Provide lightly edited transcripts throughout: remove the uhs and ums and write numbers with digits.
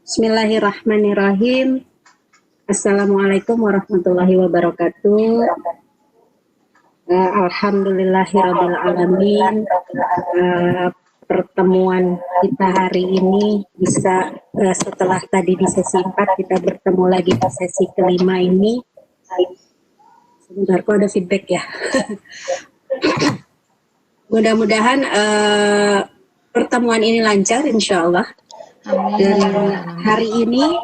Bismillahirrahmanirrahim. Assalamualaikum warahmatullahi wabarakatuh. Alhamdulillahirrabbilalamin. Pertemuan kita hari ini bisa setelah tadi di sesi 4 kita bertemu lagi di sesi kelima ini. Sebentar, kok ada feedback ya. Mudah-mudahan pertemuan ini lancar insya Allah. Dan hari ini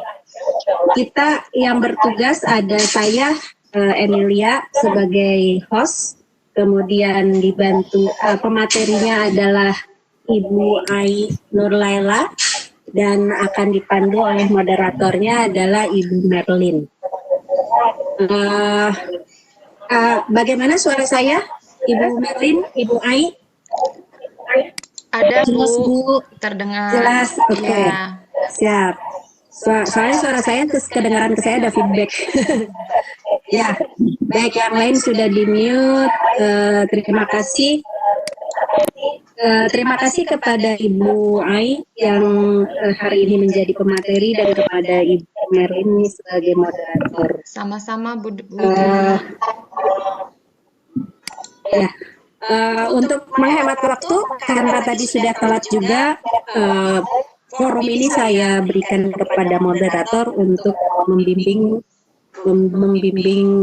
kita yang bertugas ada saya Emilia sebagai host, kemudian dibantu pematerinya adalah Ibu Ai Nurlaila dan akan dipandu oleh moderatornya adalah Ibu Merlin. Bagaimana suara saya, Ibu Merlin, Ibu Ai? Ada Bu, terdengar. Jelas, oke. Ya. Siap. Soalnya suara saya kedengaran ke saya ada feedback. Ya, baik, yang lain sudah di mute. Terima kasih. Terima kasih kepada Ibu Ai yang hari ini menjadi pemateri dan kepada Ibu Merlin sebagai moderator. Sama-sama Bu. Ya. Untuk menghemat waktu, karena tadi sudah telat juga, forum ini saya berikan kepada moderator untuk membimbing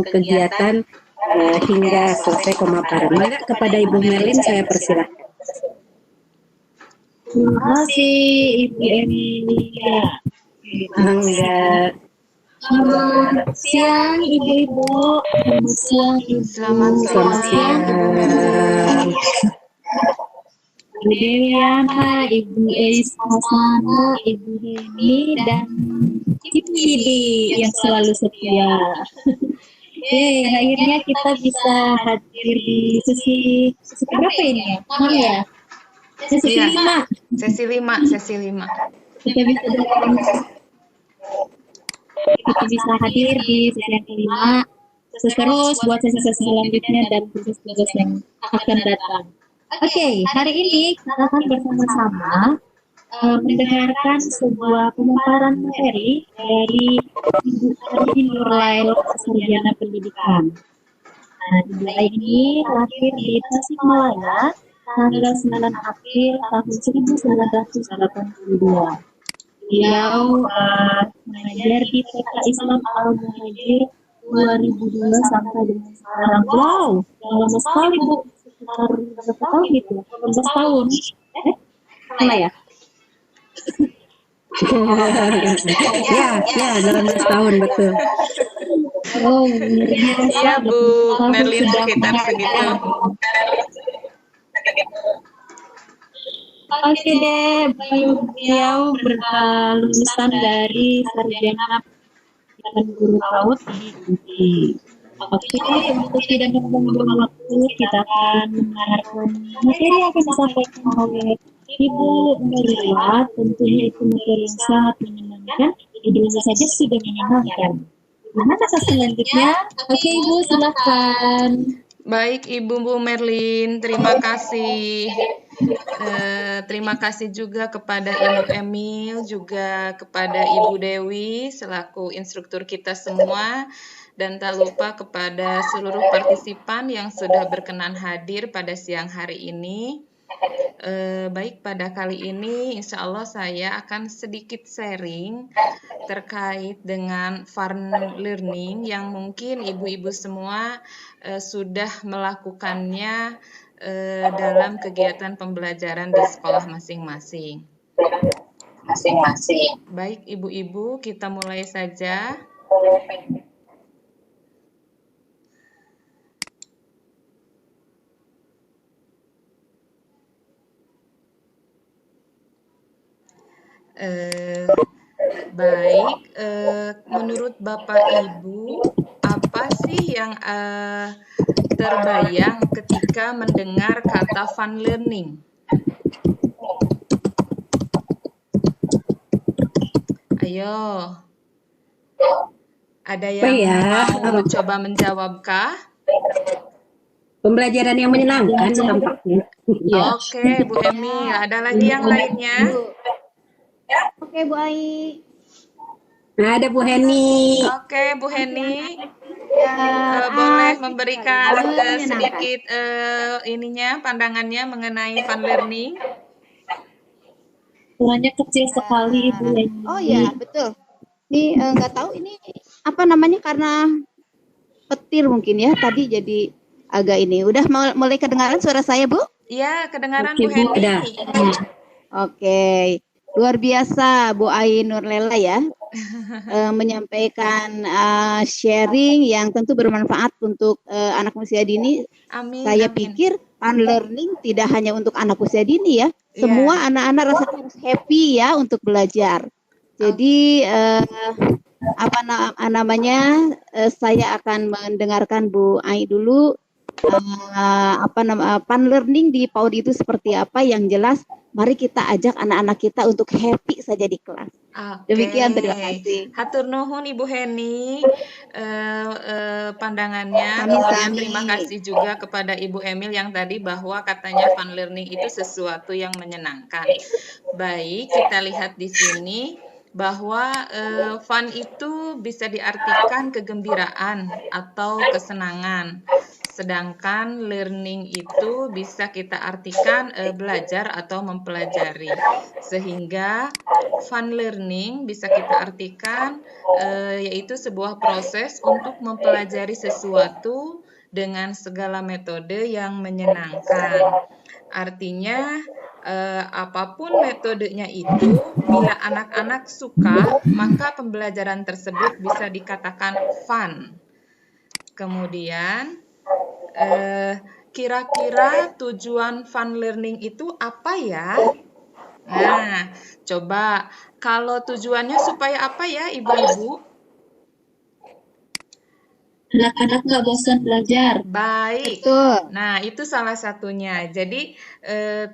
kegiatan hingga selesai pemaparan. Maka kepada Ibu Merlin saya persilahkan. Terima kasih Ibu Emilia. Enggak. Selamat siang Ibu-ibu. Selamat siang Ibu. Selamat siang Ibu Merlin. Ibu Dewiana, Ibu Elis Hasana, Ibu Heni, dan Ibu Didi yang selalu setia. Akhirnya kita bisa hadir di sesi berapa ini ya? 6 ya? Sesi 5. Sesi 5. Kita bisa hadir di sesi yang kelima. Terus buat sesi-sesi selanjutnya dan tugas-tugas yang akan datang. Oke, hari ini kita akan bersama-sama mendengarkan sebuah pemaparan materi dari Ibu Ai Nurlaila, Sarjana Pendidikan. Nah, Ibu Ai ini lahir di Tasikmalaya tanggal 9 April tahun 1982. Beliau mengajar di TK Islam Al-Muhajir 2002 sampai dengan sekarang. Wow, lama sekali Bu. Sekitar berapa tahun gitu? 18 tahun. Salah ya? Ya, 18 tahun betul. Oh, iya Bu Merlin sekitar segitu. Oke deh, beliau lulusan dari Sarjana dan Guru PAUD di UPI. Oke, untuk tidak membuang waktu, kita akan mendengarkan materi yang akan disampaikan oleh Ibu Nurlaila. Tentunya itu materi yang sangat menyenangkan, idenya saja sudah menyenangkan. Gimana selanjutnya? Oke Ibu, silakan. Baik Ibu Merlin, terima kasih. Terima kasih juga kepada Ibu Emil, juga kepada Ibu Dewi selaku instruktur kita semua, dan tak lupa kepada seluruh partisipan yang sudah berkenan hadir pada siang hari ini. Baik, pada kali ini insya Allah saya akan sedikit sharing terkait dengan fun learning yang mungkin ibu-ibu semua sudah melakukannya dalam kegiatan pembelajaran di sekolah masing-masing. Baik ibu-ibu, kita mulai saja. Baik, menurut Bapak Ibu, apa sih yang terbayang ketika mendengar kata fun learning? Ayo, ada yang mau coba menjawabkah? Pembelajaran yang menyenangkan tampaknya. Oke, Bu Emi, ada lagi yang lainnya? Oke, Bu Ai. Nah, ada Bu Heni. Oke, Bu Heni, Ya, boleh asik memberikan sekali, menyenangkan. sedikit ininya pandangannya mengenai fun learning. Suaranya kecil sekali Ibu Leni. Oh ya, betul. Ini nggak tahu ini apa namanya karena petir mungkin ya. Tadi jadi agak ini. Udah mulai kedengaran suara saya, Bu? Iya, kedengaran Oke, Bu Bu, Heni. ada. Oke. Luar biasa Bu Ai Nurlela ya. Menyampaikan sharing yang tentu bermanfaat untuk anak usia dini. Amin, Saya amin. pikir fun learning tidak hanya untuk anak usia dini ya. Iya. Semua anak-anak rasanya harus happy ya untuk belajar. Jadi apa namanya? Saya akan mendengarkan Bu Ai dulu fun learning di PAUD itu seperti apa. Yang jelas mari kita ajak anak-anak kita untuk happy saja di kelas. Oke. Demikian, terima kasih. Hatur nuhun Ibu Heni pandangannya. Sami-sami. Kemudian terima kasih juga kepada Ibu Emil yang tadi bahwa katanya fun learning itu sesuatu yang menyenangkan. Baik, kita lihat di sini bahwa fun itu bisa diartikan kegembiraan atau kesenangan. Sedangkan learning itu bisa kita artikan belajar atau mempelajari. Sehingga fun learning bisa kita artikan yaitu sebuah proses untuk mempelajari sesuatu dengan segala metode yang menyenangkan. Artinya apapun metodenya itu, bila anak-anak suka, maka pembelajaran tersebut bisa dikatakan fun. Kemudian kira-kira tujuan fun learning itu apa ya? Nah, coba kalau tujuannya supaya apa ya Ibu-Ibu? Anak-anak nggak bosan belajar. Baik. Betul. Nah, itu salah satunya. Jadi,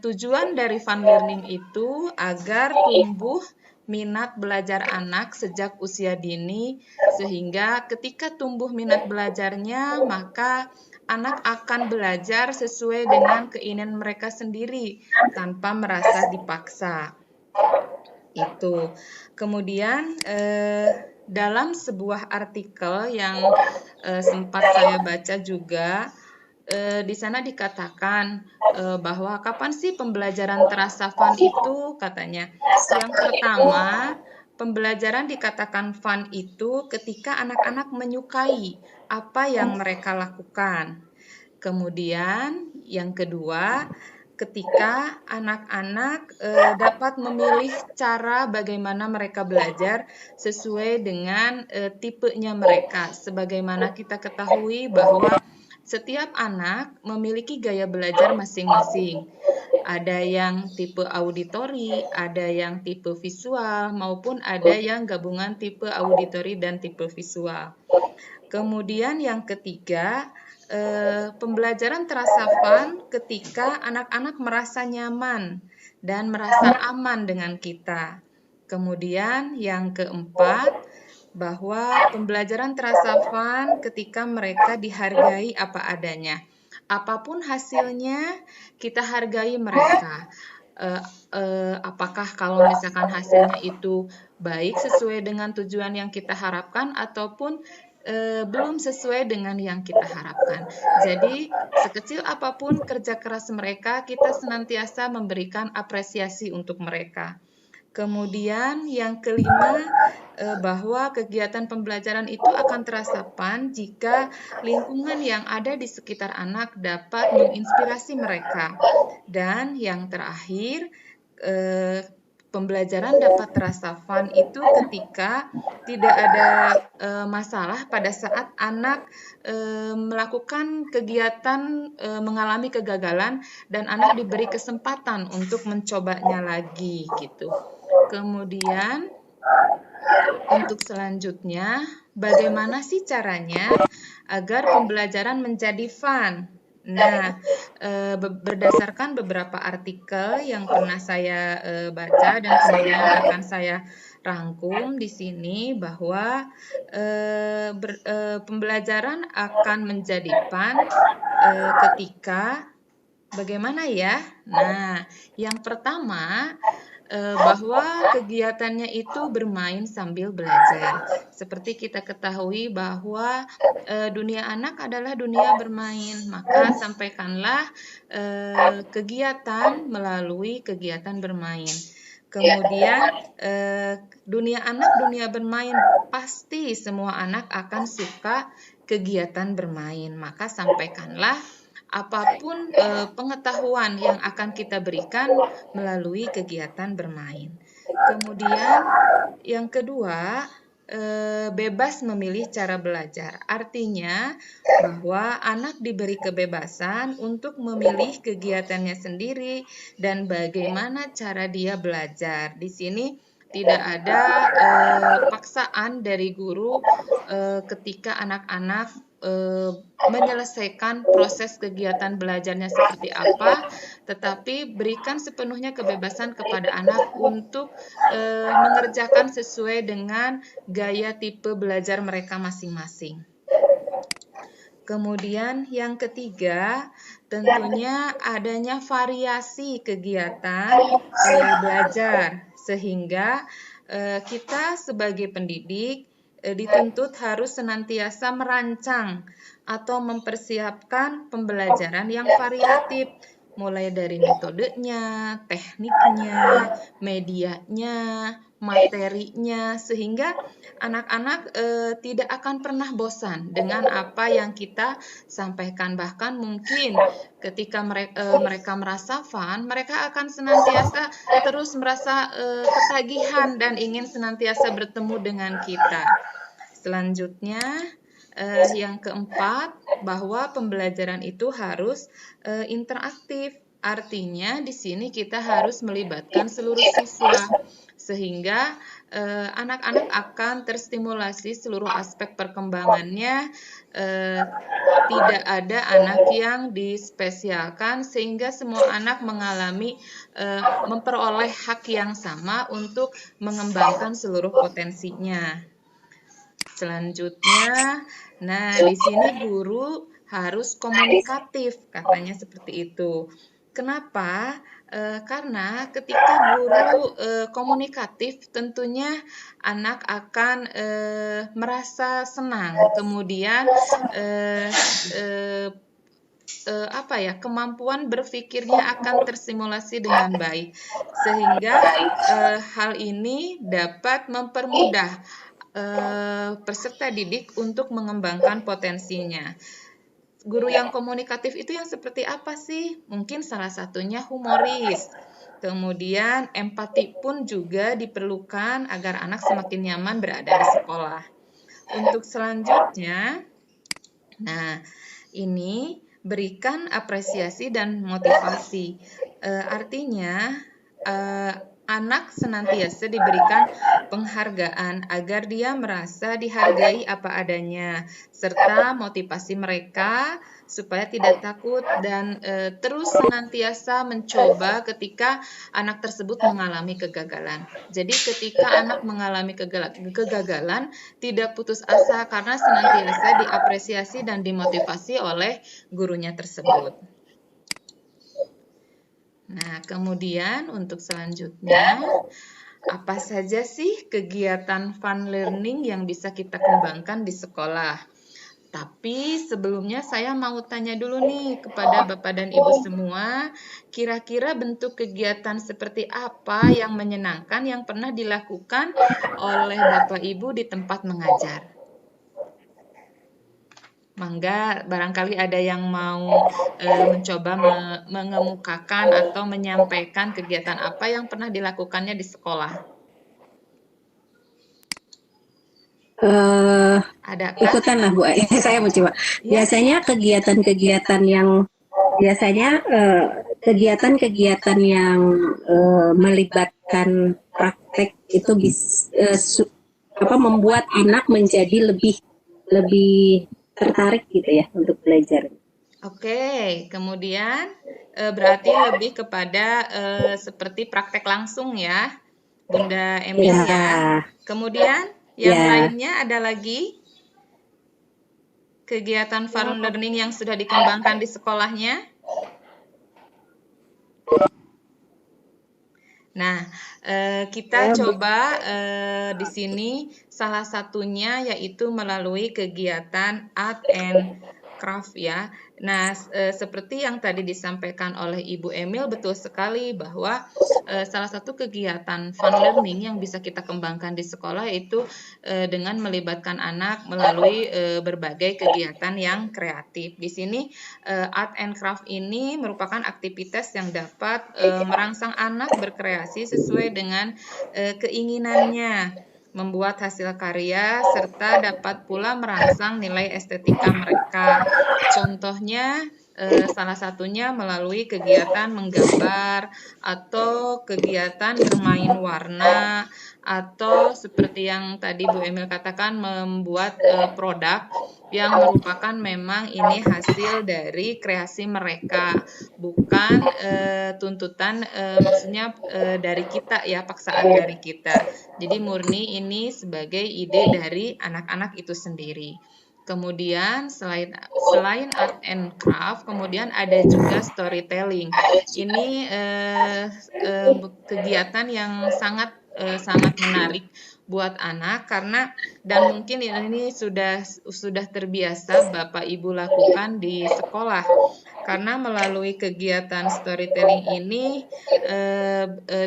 tujuan dari fun learning itu agar tumbuh minat belajar anak sejak usia dini, sehingga ketika tumbuh minat belajarnya, maka anak akan belajar sesuai dengan keinginan mereka sendiri, tanpa merasa dipaksa. Itu. Kemudian, dalam sebuah artikel yang sempat saya baca juga, di sana dikatakan bahwa kapan sih pembelajaran terasa fun itu, katanya. Yang pertama, pembelajaran dikatakan fun itu ketika anak-anak menyukai apa yang mereka lakukan. Kemudian yang kedua, ketika anak-anak dapat memilih cara bagaimana mereka belajar sesuai dengan tipenya mereka. Sebagaimana kita ketahui bahwa setiap anak memiliki gaya belajar masing-masing. Ada yang tipe auditori, ada yang tipe visual, maupun ada yang gabungan tipe auditori dan tipe visual. Kemudian yang ketiga, pembelajaran terasa fun ketika anak-anak merasa nyaman dan merasa aman dengan kita. Kemudian yang keempat, bahwa pembelajaran terasa fun ketika mereka dihargai apa adanya. Apapun hasilnya, kita hargai mereka. Apakah kalau misalkan hasilnya itu baik sesuai dengan tujuan yang kita harapkan ataupun belum sesuai dengan yang kita harapkan. Jadi, sekecil apapun kerja keras mereka, kita senantiasa memberikan apresiasi untuk mereka. Kemudian yang kelima, bahwa kegiatan pembelajaran itu akan terasa fun jika lingkungan yang ada di sekitar anak dapat menginspirasi mereka. Dan yang terakhir, pembelajaran dapat terasa fun itu ketika tidak ada masalah pada saat anak melakukan kegiatan mengalami kegagalan dan anak diberi kesempatan untuk mencobanya lagi gitu. Kemudian untuk selanjutnya, bagaimana sih caranya agar pembelajaran menjadi fun? Nah, berdasarkan beberapa artikel yang pernah saya baca dan kemudian akan saya rangkum di sini bahwa pembelajaran akan menjadi fun ketika bagaimana ya? Nah, yang pertama bahwa kegiatannya itu bermain sambil belajar. Seperti kita ketahui bahwa dunia anak adalah dunia bermain, maka sampaikanlah kegiatan melalui kegiatan bermain. Kemudian dunia anak, dunia bermain, pasti semua anak akan suka kegiatan bermain. Maka sampaikanlah apapun pengetahuan yang akan kita berikan melalui kegiatan bermain. Kemudian yang kedua, bebas memilih cara belajar. Artinya bahwa anak diberi kebebasan untuk memilih kegiatannya sendiri dan bagaimana cara dia belajar. Di sini tidak ada paksaan dari guru ketika anak-anak menyelesaikan proses kegiatan belajarnya seperti apa, tetapi berikan sepenuhnya kebebasan kepada anak untuk mengerjakan sesuai dengan gaya tipe belajar mereka masing-masing. Kemudian yang ketiga, tentunya adanya variasi kegiatan belajar, sehingga kita sebagai pendidik dituntut harus senantiasa merancang atau mempersiapkan pembelajaran yang variatif, mulai dari metodenya, tekniknya, medianya, materinya, sehingga anak-anak tidak akan pernah bosan dengan apa yang kita sampaikan. Bahkan mungkin ketika mereka merasa fun, mereka akan senantiasa terus merasa ketagihan dan ingin senantiasa bertemu dengan kita. Selanjutnya, yang keempat, bahwa pembelajaran itu harus interaktif. Artinya di sini kita harus melibatkan seluruh siswa, sehingga anak-anak akan terstimulasi seluruh aspek perkembangannya. Tidak ada anak yang dispesialkan, sehingga semua anak mengalami memperoleh hak yang sama untuk mengembangkan seluruh potensinya. Selanjutnya, nah di sini guru harus komunikatif, katanya seperti itu. Kenapa? Karena ketika guru komunikatif, tentunya anak akan merasa senang. Kemudian kemampuan berpikirnya akan tersimulasi dengan baik, sehingga hal ini dapat mempermudah peserta didik untuk mengembangkan potensinya. Guru yang komunikatif itu yang seperti apa sih? Mungkin salah satunya humoris. Kemudian empati pun juga diperlukan agar anak semakin nyaman berada di sekolah. Untuk selanjutnya, nah ini berikan apresiasi dan motivasi. Artinya anak senantiasa diberikan penghargaan agar dia merasa dihargai apa adanya, serta motivasi mereka supaya tidak takut dan terus senantiasa mencoba ketika anak tersebut mengalami kegagalan. Jadi ketika anak mengalami kegagalan, tidak putus asa karena senantiasa diapresiasi dan dimotivasi oleh gurunya tersebut. Nah, kemudian untuk selanjutnya, apa saja sih kegiatan fun learning yang bisa kita kembangkan di sekolah? Tapi sebelumnya saya mau tanya dulu nih kepada Bapak dan Ibu semua, kira-kira bentuk kegiatan seperti apa yang menyenangkan yang pernah dilakukan oleh Bapak Ibu di tempat mengajar? Mangga, barangkali ada yang mau mencoba mengemukakan atau menyampaikan kegiatan apa yang pernah dilakukannya di sekolah. Ikutan lah Bu, saya mau coba. Biasanya kegiatan-kegiatan yang melibatkan praktek itu membuat anak menjadi lebih tertarik gitu ya untuk belajar. Oke, kemudian berarti lebih kepada seperti praktek langsung ya, Bunda Emil ya. Kemudian yang lainnya ada lagi kegiatan fun learning yang sudah dikembangkan di sekolahnya? Nah, kita coba di sini salah satunya yaitu melalui kegiatan art and craft ya. Nah, seperti yang tadi disampaikan oleh Ibu Emil, betul sekali bahwa salah satu kegiatan fun learning yang bisa kita kembangkan di sekolah yaitu dengan melibatkan anak melalui berbagai kegiatan yang kreatif. Di sini art and craft ini merupakan aktivitas yang dapat merangsang anak berkreasi sesuai dengan keinginannya, membuat hasil karya, serta dapat pula merangsang nilai estetika mereka. Contohnya, salah satunya melalui kegiatan menggambar atau kegiatan bermain warna, atau seperti yang tadi Bu Emil katakan, membuat produk yang merupakan memang ini hasil dari kreasi mereka, bukan tuntutan maksudnya dari kita ya, paksaan dari kita. Jadi murni ini sebagai ide dari anak-anak itu sendiri. Kemudian selain art and craft, kemudian ada juga storytelling. Ini kegiatan yang sangat menarik buat anak karena dan mungkin ini sudah terbiasa Bapak Ibu lakukan di sekolah. Karena melalui kegiatan storytelling ini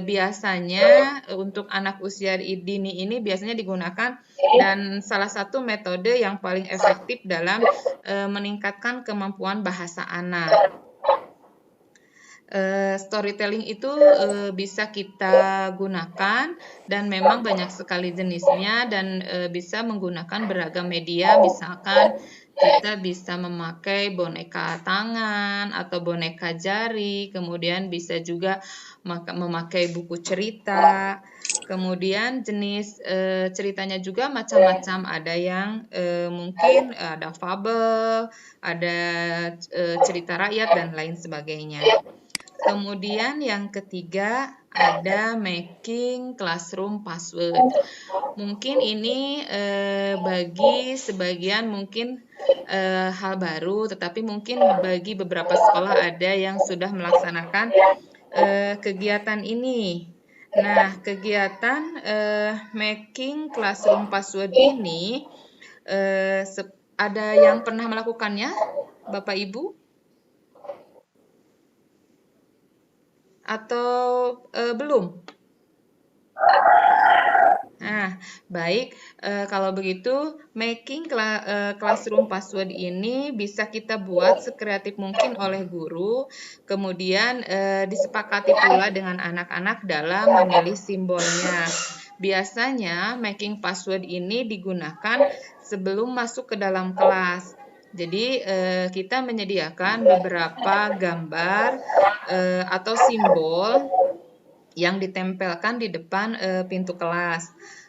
biasanya untuk anak usia dini ini biasanya digunakan dan salah satu metode yang paling efektif dalam meningkatkan kemampuan bahasa anak. Storytelling itu bisa kita gunakan dan memang banyak sekali jenisnya dan bisa menggunakan beragam media, misalkan kita bisa memakai boneka tangan atau boneka jari, kemudian bisa juga memakai buku cerita, kemudian jenis ceritanya juga macam-macam, ada yang mungkin ada fabel, ada cerita rakyat dan lain sebagainya. Kemudian yang ketiga ada making classroom password. Mungkin ini bagi sebagian mungkin hal baru, tetapi mungkin bagi beberapa sekolah ada yang sudah melaksanakan kegiatan ini. Nah, kegiatan making classroom password ini ada yang pernah melakukannya, Bapak Ibu? Atau belum? Nah, baik. Kalau begitu, making classroom password ini bisa kita buat sekreatif mungkin oleh guru, kemudian disepakati pula dengan anak-anak dalam memilih simbolnya. Biasanya, making password ini digunakan sebelum masuk ke dalam kelas. Jadi kita menyediakan beberapa gambar atau simbol yang ditempelkan di depan pintu kelas.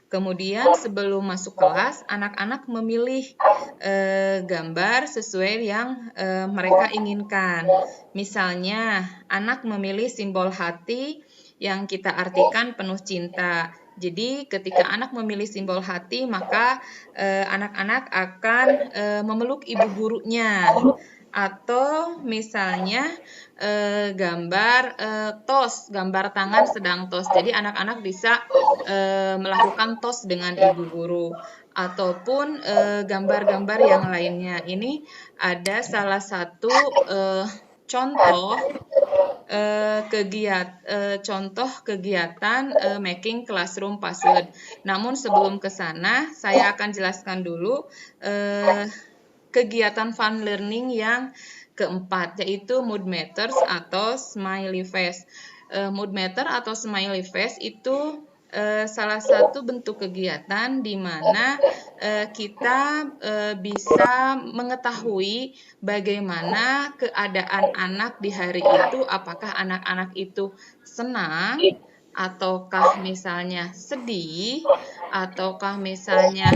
Kemudian sebelum masuk kelas, anak-anak memilih gambar sesuai yang mereka inginkan. Misalnya, anak memilih simbol hati yang kita artikan penuh cinta. Jadi ketika anak memilih simbol hati, maka anak-anak akan memeluk ibu gurunya. Atau misalnya gambar tos, gambar tangan sedang tos. Jadi anak-anak bisa melakukan tos dengan ibu guru. Ataupun gambar-gambar yang lainnya. Ini ada salah satu contoh kegiatan making classroom password. Namun sebelum ke sana, saya akan jelaskan dulu kegiatan fun learning yang keempat, yaitu mood matters atau smiley face. Mood matter atau smiley face itu salah satu bentuk kegiatan di mana kita bisa mengetahui bagaimana keadaan anak di hari itu, apakah anak-anak itu senang, ataukah misalnya sedih, ataukah misalnya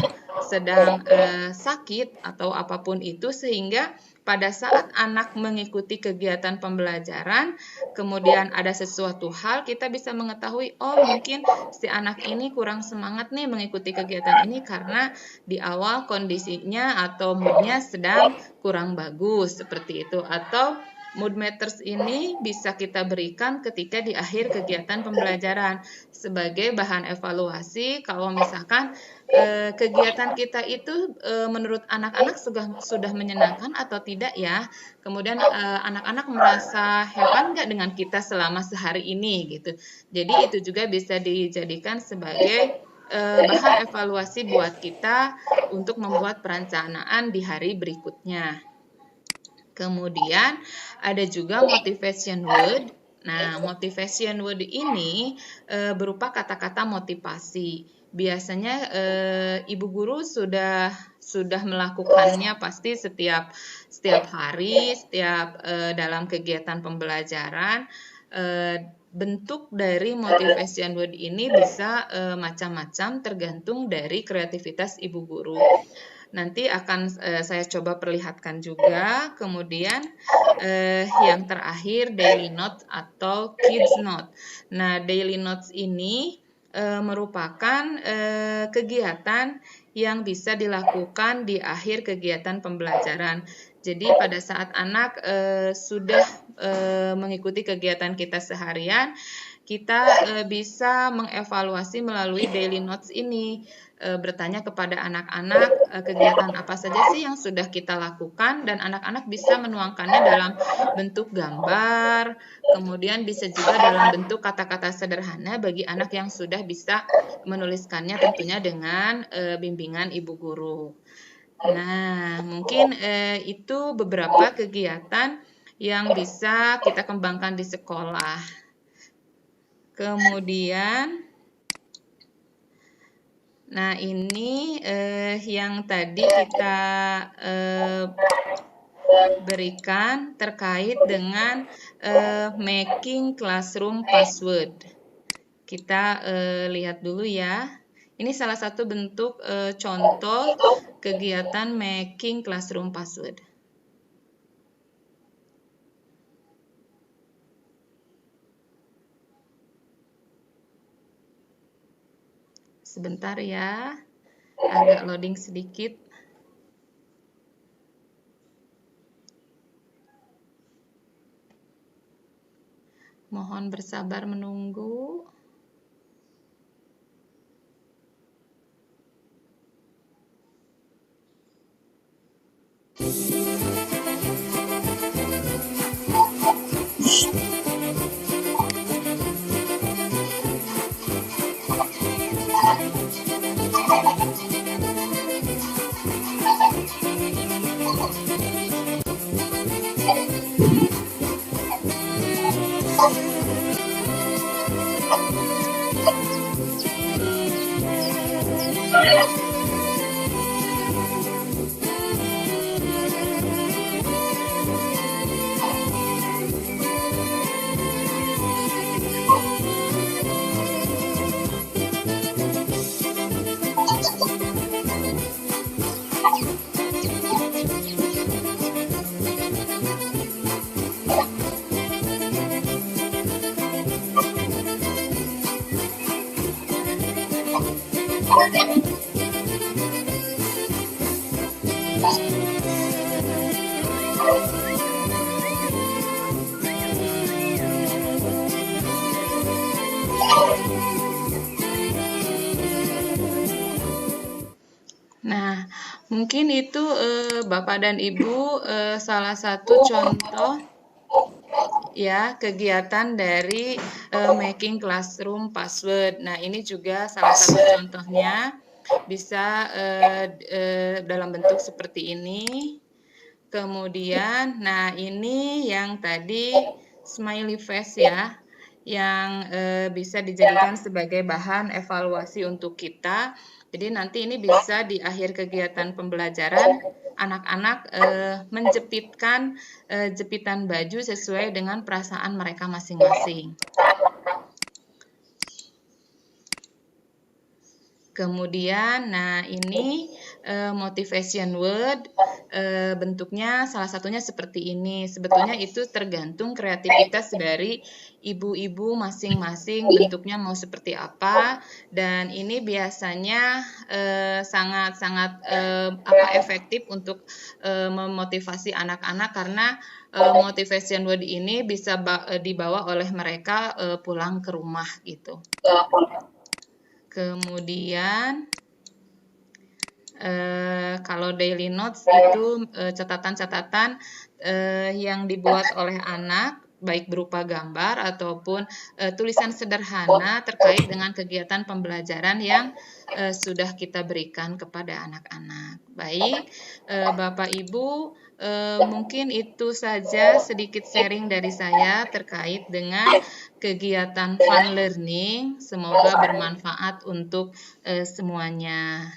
sedang sakit, atau apapun itu, sehingga pada saat anak mengikuti kegiatan pembelajaran, kemudian ada sesuatu hal, kita bisa mengetahui, oh mungkin si anak ini kurang semangat nih mengikuti kegiatan ini karena di awal kondisinya atau moodnya sedang kurang bagus, seperti itu. Atau Mood matters ini bisa kita berikan ketika di akhir kegiatan pembelajaran sebagai bahan evaluasi kalau misalkan kegiatan kita itu menurut anak-anak sudah menyenangkan atau tidak ya. Kemudian anak-anak merasa hebat nggak dengan kita selama sehari ini gitu. Jadi itu juga bisa dijadikan sebagai bahan evaluasi buat kita untuk membuat perencanaan di hari berikutnya. Kemudian ada juga motivation word. Nah, motivation word ini berupa kata-kata motivasi. Biasanya ibu guru sudah melakukannya pasti setiap hari, setiap dalam kegiatan pembelajaran. Bentuk dari motivation word ini bisa macam-macam tergantung dari kreativitas ibu guru. Nanti akan saya coba perlihatkan juga. Kemudian yang terakhir daily notes atau kids note. Nah, daily notes ini merupakan kegiatan yang bisa dilakukan di akhir kegiatan pembelajaran. Jadi pada saat anak sudah mengikuti kegiatan kita seharian, kita bisa mengevaluasi melalui daily notes ini. Bertanya kepada anak-anak kegiatan apa saja sih yang sudah kita lakukan, dan anak-anak bisa menuangkannya dalam bentuk gambar, kemudian bisa juga dalam bentuk kata-kata sederhana bagi anak yang sudah bisa menuliskannya tentunya dengan bimbingan ibu guru. Nah, mungkin itu beberapa kegiatan yang bisa kita kembangkan di sekolah. Kemudian nah, ini yang tadi kita berikan terkait dengan making classroom password. Kita lihat dulu ya. Ini salah satu bentuk contoh kegiatan making classroom password. Sebentar ya, agak loading sedikit. Mohon bersabar menunggu. Nah, mungkin itu Bapak dan Ibu salah satu contoh ya kegiatan dari making classroom password. Nah, ini juga salah satu contohnya bisa dalam bentuk seperti ini. Kemudian, nah ini yang tadi smiley face ya, yang bisa dijadikan sebagai bahan evaluasi untuk kita. Jadi nanti ini bisa di akhir kegiatan pembelajaran anak-anak menjepitkan jepitan baju sesuai dengan perasaan mereka masing-masing. Kemudian, nah ini motivation word, bentuknya salah satunya seperti ini. Sebetulnya itu tergantung kreativitas dari ibu-ibu masing-masing, bentuknya mau seperti apa, dan ini biasanya sangat-sangat efektif untuk memotivasi anak-anak, karena motivation word ini bisa dibawa oleh mereka pulang ke rumah gitu. Kemudian kalau daily notes itu catatan-catatan yang dibuat oleh anak, baik berupa gambar ataupun tulisan sederhana terkait dengan kegiatan pembelajaran yang sudah kita berikan kepada anak-anak. Baik, Bapak Ibu, mungkin itu saja sedikit sharing dari saya terkait dengan kegiatan fun learning. Semoga bermanfaat untuk semuanya.